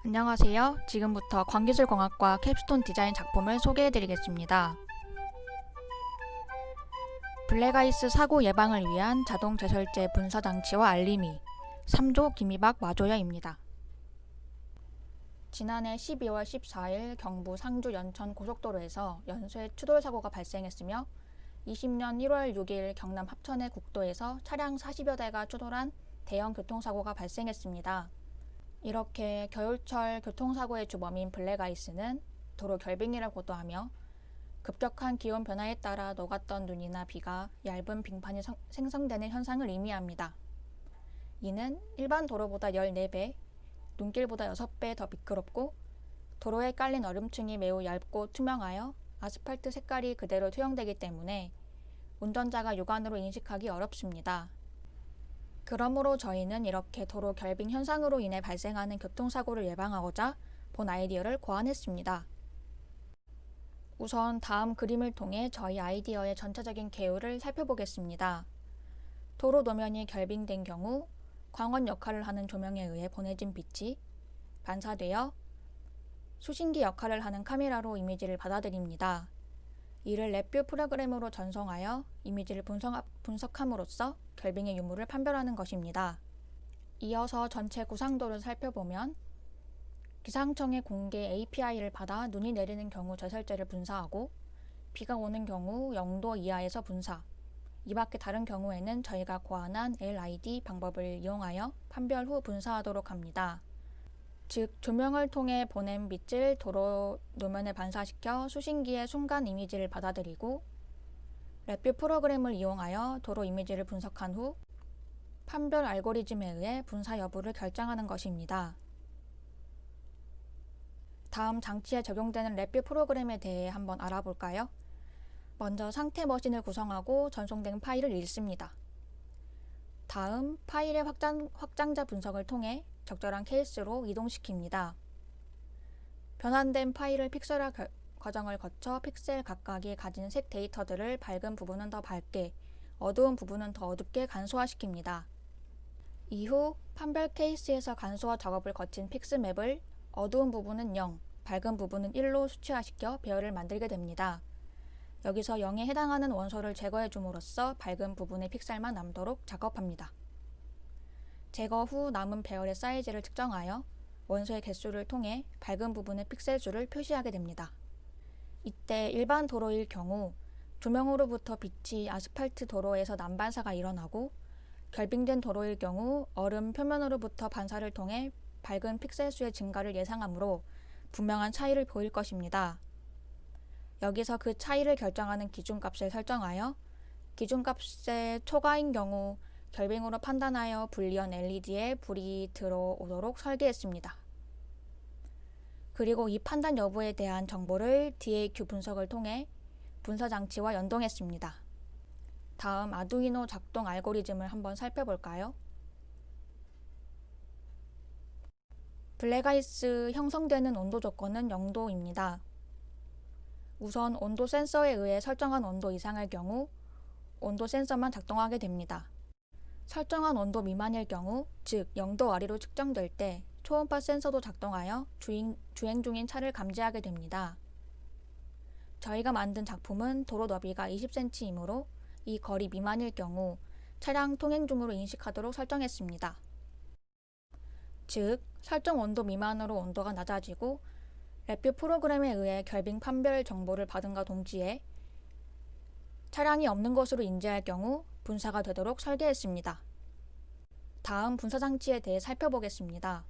안녕하세요. 지금부터 광기술공학과 캡스톤 디자인 작품을 소개해드리겠습니다. 블랙아이스 사고 예방을 위한 자동 제설제 분사 장치와 알림이 3조 김이박 마조야입니다. 지난해 12월 14일 경부 상주 연천 고속도로에서 연쇄 추돌 사고가 발생했으며 20년 1월 6일 경남 합천의 국도에서 차량 40여 대가 추돌한 대형 교통사고가 발생했습니다. 이렇게 겨울철 교통사고의 주범인 블랙아이스는 도로 결빙이라고도 하며 급격한 기온 변화에 따라 녹았던 눈이나 비가 얇은 빙판이 생성되는 현상을 의미합니다. 이는 일반 도로보다 14배, 눈길보다 6배 더 미끄럽고 도로에 깔린 얼음층이 매우 얇고 투명하여 아스팔트 색깔이 그대로 투영되기 때문에 운전자가 육안으로 인식하기 어렵습니다. 그러므로 저희는 이렇게 도로 결빙 현상으로 인해 발생하는 교통사고를 예방하고자 본 아이디어를 고안했습니다. 우선 다음 그림을 통해 저희 아이디어의 전체적인 개요를 살펴보겠습니다. 도로 노면이 결빙된 경우 광원 역할을 하는 조명에 의해 보내진 빛이 반사되어 수신기 역할을 하는 카메라로 이미지를 받아들입니다. 이를 랩뷰 프로그램으로 전송하여 이미지를 분석함으로써 결빙의 유무를 판별하는 것입니다. 이어서 전체 구상도를 살펴보면 기상청의 공개 API를 받아 눈이 내리는 경우 제설제를 분사하고 비가 오는 경우 0도 이하에서 분사, 이 밖에 다른 경우에는 저희가 고안한 LID 방법을 이용하여 판별 후 분사하도록 합니다. 즉, 조명을 통해 보낸 빛을 도로 노면에 반사시켜 수신기의 순간 이미지를 받아들이고 랩뷰 프로그램을 이용하여 도로 이미지를 분석한 후 판별 알고리즘에 의해 분사 여부를 결정하는 것입니다. 다음 장치에 적용되는 랩뷰 프로그램에 대해 한번 알아볼까요? 먼저 상태 머신을 구성하고 전송된 파일을 읽습니다. 다음 파일의 확장자 분석을 통해 적절한 케이스로 이동시킵니다. 변환된 파일을 픽셀화 과정을 거쳐 픽셀 각각이 가진 색 데이터들을 밝은 부분은 더 밝게, 어두운 부분은 더 어둡게 간소화시킵니다. 이후 판별 케이스에서 간소화 작업을 거친 픽스맵을 어두운 부분은 0, 밝은 부분은 1로 수치화시켜 배열을 만들게 됩니다. 여기서 0에 해당하는 원소를 제거해 줌으로써 밝은 부분의 픽셀만 남도록 작업합니다. 제거 후 남은 배열의 사이즈를 측정하여 원소의 개수를 통해 밝은 부분의 픽셀 수를 표시하게 됩니다. 이때 일반 도로일 경우 조명으로부터 빛이 아스팔트 도로에서 난반사가 일어나고 결빙된 도로일 경우 얼음 표면으로부터 반사를 통해 밝은 픽셀 수의 증가를 예상하므로 분명한 차이를 보일 것입니다. 여기서 그 차이를 결정하는 기준값을 설정하여 기준값의 초과인 경우 결빙으로 판단하여 불리언 LED에 불이 들어오도록 설계했습니다. 그리고 이 판단 여부에 대한 정보를 DAQ 분석을 통해 분사 장치와 연동했습니다. 다음 아두이노 작동 알고리즘을 한번 살펴볼까요? 블랙아이스 형성되는 온도 조건은 0도입니다. 우선 온도 센서에 의해 설정한 온도 이상일 경우 온도 센서만 작동하게 됩니다. 설정한 온도 미만일 경우, 즉 0도 아래로 측정될 때 초음파 센서도 작동하여 주행 중인 차를 감지하게 됩니다. 저희가 만든 작품은 도로 너비가 20cm이므로 이 거리 미만일 경우 차량 통행 중으로 인식하도록 설정했습니다. 즉, 설정 온도 미만으로 온도가 낮아지고 랩뷰 프로그램에 의해 결빙 판별 정보를 받은과 동시에 차량이 없는 것으로 인지할 경우 분사가 되도록 설계했습니다. 다음 분사장치에 대해 살펴보겠습니다.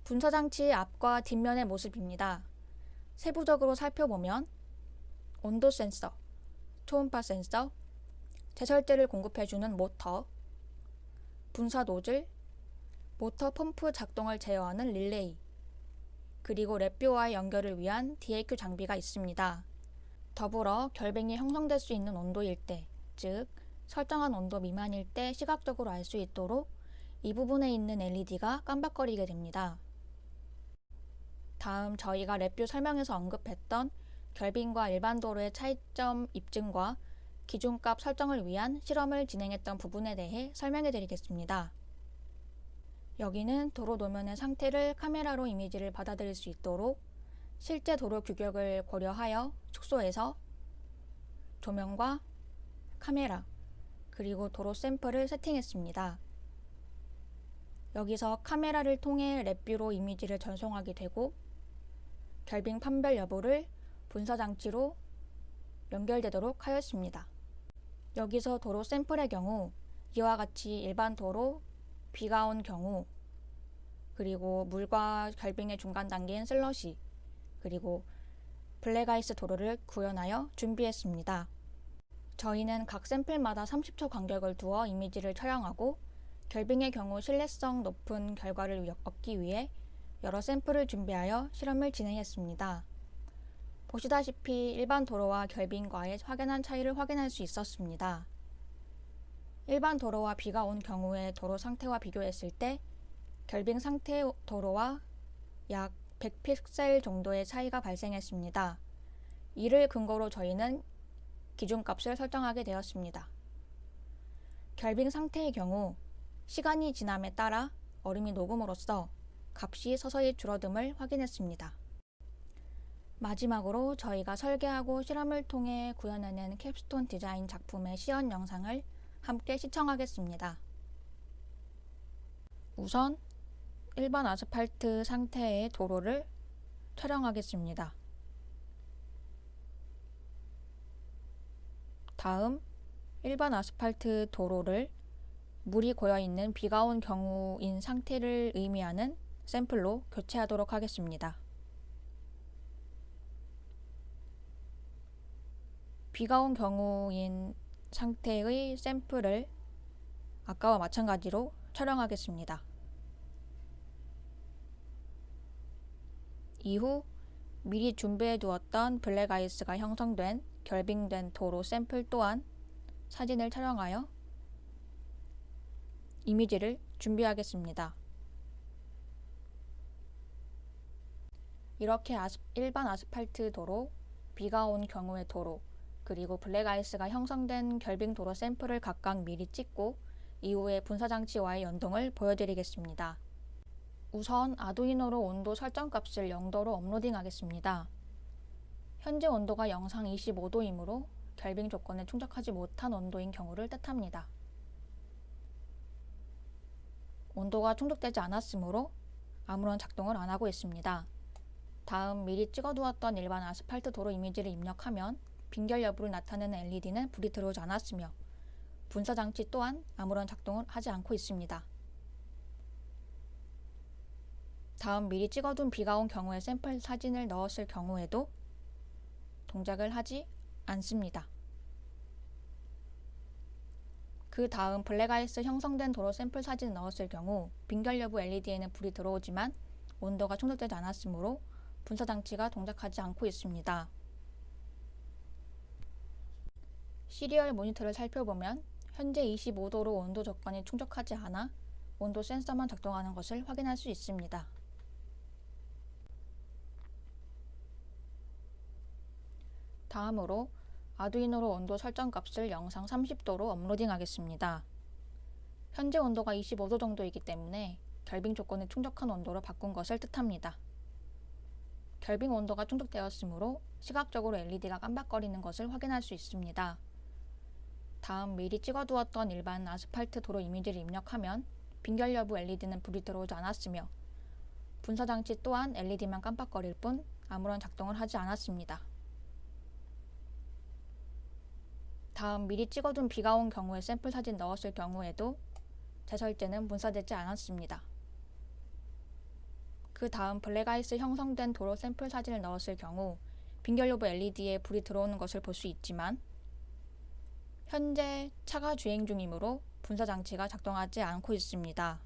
분사장치의 앞과 뒷면의 모습입니다. 세부적으로 살펴보면 온도 센서, 초음파 센서, 제설제를 공급해주는 모터, 분사 노즐, 모터 펌프 작동을 제어하는 릴레이, 그리고 랩뷰와의 연결을 위한 DAQ 장비가 있습니다. 더불어 결빙이 형성될 수 있는 온도일 때, 즉 설정한 온도 미만일 때 시각적으로 알 수 있도록 이 부분에 있는 LED가 깜박거리게 됩니다. 다음 저희가 랩뷰 설명에서 언급했던 결빙과 일반 도로의 차이점 입증과 기준값 설정을 위한 실험을 진행했던 부분에 대해 설명해 드리겠습니다. 여기는 도로 노면의 상태를 카메라로 이미지를 받아들일 수 있도록 실제 도로 규격을 고려하여 축소해서 조명과 카메라 그리고 도로 샘플을 세팅했습니다. 여기서 카메라를 통해 랩뷰로 이미지를 전송하게 되고 결빙 판별 여부를 분사장치로 연결되도록 하였습니다. 여기서 도로 샘플의 경우 이와 같이 일반 도로, 비가 온 경우, 그리고 물과 결빙의 중간 단계인 슬러시, 그리고 블랙아이스 도로를 구현하여 준비했습니다. 저희는 각 샘플마다 30초 간격을 두어 이미지를 촬영하고 결빙의 경우 신뢰성 높은 결과를 얻기 위해 여러 샘플을 준비하여 실험을 진행했습니다. 보시다시피 일반 도로와 결빙과의 확연한 차이를 확인할 수 있었습니다. 일반 도로와 비가 온 경우의 도로 상태와 비교했을 때 결빙 상태 도로와 약 100픽셀 정도의 차이가 발생했습니다. 이를 근거로 저희는 기준값을 설정하게 되었습니다. 결빙 상태의 경우 시간이 지남에 따라 얼음이 녹음으로써 값이 서서히 줄어듦을 확인했습니다. 마지막으로 저희가 설계하고 실험을 통해 구현해낸 캡스톤 디자인 작품의 시연 영상을 함께 시청하겠습니다. 우선 일반 아스팔트 상태의 도로를 촬영하겠습니다. 다음 일반 아스팔트 도로를 물이 고여있는 비가 온 경우인 상태를 의미하는 샘플로 교체하도록 하겠습니다. 비가 온 경우인 상태의 샘플을 아까와 마찬가지로 촬영하겠습니다. 이후 미리 준비해 두었던 블랙아이스가 형성된 결빙된 도로 샘플 또한 사진을 촬영하여 이미지를 준비하겠습니다. 이렇게 일반 아스팔트 도로, 비가 온 경우의 도로, 그리고 블랙아이스가 형성된 결빙 도로 샘플을 각각 미리 찍고 이후에 분사장치와의 연동을 보여드리겠습니다. 우선 아두이노로 온도 설정 값을 0도로 업로딩하겠습니다. 현재 온도가 영상 25도이므로 결빙 조건에 충족하지 못한 온도인 경우를 뜻합니다. 온도가 충족되지 않았으므로 아무런 작동을 안 하고 있습니다. 다음 미리 찍어두었던 일반 아스팔트 도로 이미지를 입력하면 빈결 여부를 나타내는 LED는 불이 들어오지 않았으며 분사장치 또한 아무런 작동을 하지 않고 있습니다. 다음 미리 찍어둔 비가 온 경우의 샘플 사진을 넣었을 경우에도 동작을 하지 않습니다. 그 다음 블랙아이스 형성된 도로 샘플 사진을 넣었을 경우 빈결 여부 LED에는 불이 들어오지만 온도가 충족되지 않았으므로 분사장치가 동작하지 않고 있습니다. 시리얼 모니터를 살펴보면 현재 25도로 온도 조건이 충족하지 않아 온도 센서만 작동하는 것을 확인할 수 있습니다. 다음으로 아두이노로 온도 설정 값을 영상 30도로 업로딩 하겠습니다. 현재 온도가 25도 정도이기 때문에 결빙 조건에 충족한 온도로 바꾼 것을 뜻합니다. 결빙 온도가 충족되었으므로 시각적으로 LED가 깜박거리는 것을 확인할 수 있습니다. 다음 미리 찍어두었던 일반 아스팔트 도로 이미지를 입력하면 빈결 여부 LED는 불이 들어오지 않았으며 분사장치 또한 LED만 깜빡거릴 뿐 아무런 작동을 하지 않았습니다. 다음 미리 찍어둔 비가 온 경우의 샘플 사진 넣었을 경우에도 재설제는 분사되지 않았습니다. 그 다음 블랙아이스 형성된 도로 샘플 사진을 넣었을 경우 빈결 여부 LED에 불이 들어오는 것을 볼 수 있지만 현재 차가 주행 중이므로 분사장치가 작동하지 않고 있습니다.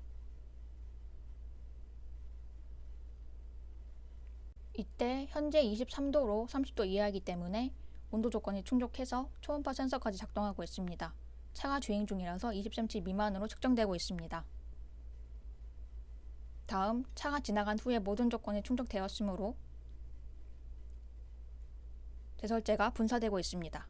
이때 현재 23도로 30도 이하이기 때문에 온도 조건이 충족해서 초음파 센서까지 작동하고 있습니다. 차가 주행 중이라서 20cm 미만으로 측정되고 있습니다. 다음 차가 지나간 후에 모든 조건이 충족되었으므로 재설제가 분사되고 있습니다.